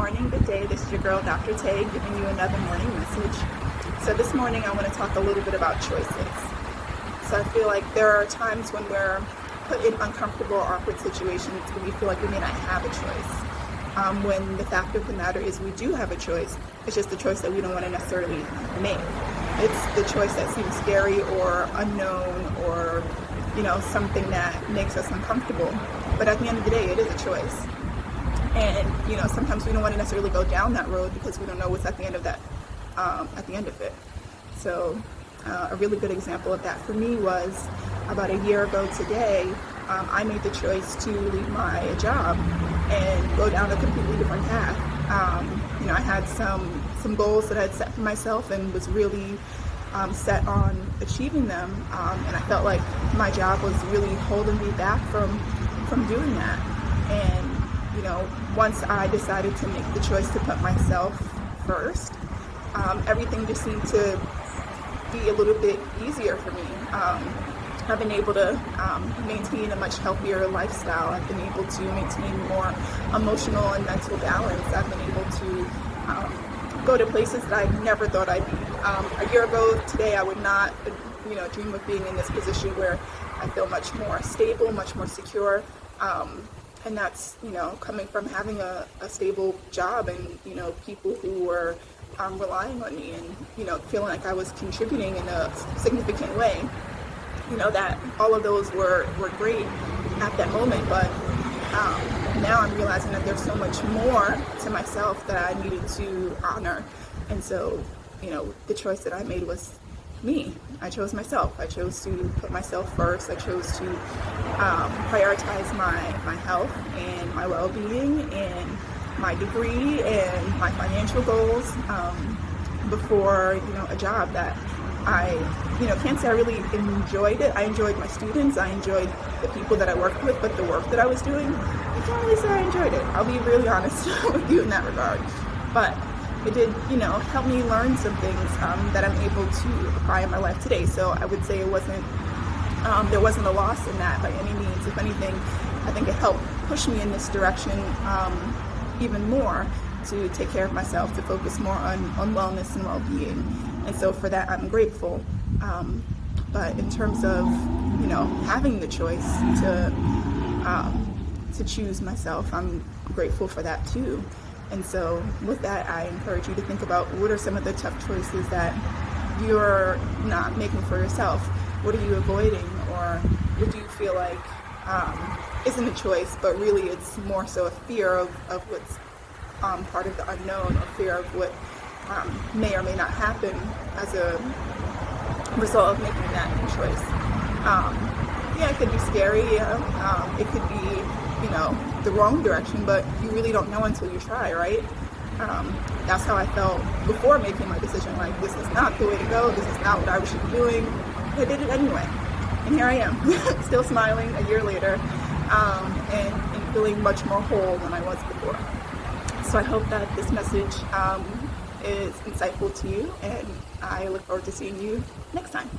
morning, good day. This is your girl, Dr. Tay, giving you another morning message. So this morning I want to talk a little bit about choices. So I feel like there are times when we're put in uncomfortable or awkward situations when we feel like we may not have a choice. When the fact of the matter is we do have a choice. It's just the choice that we don't want to necessarily make. It's the choice that seems scary or unknown or something that makes us uncomfortable. But at the end of the day, it is a choice. And sometimes we don't want to necessarily go down that road because we don't know what's at the end of that, at the end of it. So a really good example of that for me was about a year ago today. I made the choice to leave my job and go down a completely different path. I had some goals that I had set for myself and was really set on achieving them. And I felt like my job was really holding me back from doing that. And once I decided to make the choice to put myself first, everything just seemed to be a little bit easier for me. I've been able to maintain a much healthier lifestyle. I've been able to maintain more emotional and mental balance. I've been able to go to places that I never thought I'd be. A year ago today, I would not dream of being in this position where I feel much more stable, much more secure. And that's, coming from having a stable job and, people who were relying on me and, feeling like I was contributing in a significant way. That all of those were great at that moment, but now I'm realizing that there's so much more to myself that I needed to honor. And so, the choice that I made was me. I chose myself. I chose to put myself first. I chose to prioritize my health and my well-being and my degree and my financial goals before a job that I can't say I really enjoyed it. I enjoyed my students. I enjoyed the people that I worked with, but the work that I was doing, I can't really say I enjoyed it. I'll be really honest with you in that regard. But it did, help me learn some things that I'm able to apply in my life today. So I would say it wasn't, there wasn't a loss in that by any means. If anything, I think it helped push me in this direction even more to take care of myself, to focus more on wellness and well-being. And so for that, I'm grateful. But in terms of, having the choice to choose myself, I'm grateful for that too. And so with that, I encourage you to think about what are some of the tough choices that you're not making for yourself. What are you avoiding, or what do you feel like isn't a choice, but really it's more so a fear of what's part of the unknown, or fear of what may or may not happen as a result of making that choice. It could be scary. It could be the wrong direction, but you really don't know until you try, right? That's how I felt before making my decision. Like, this is not the way to go. This is not what I should be doing. I did it anyway, and here I am, still smiling a year later, and feeling much more whole than I was before. So I hope that this message is insightful to you, and I look forward to seeing you next time.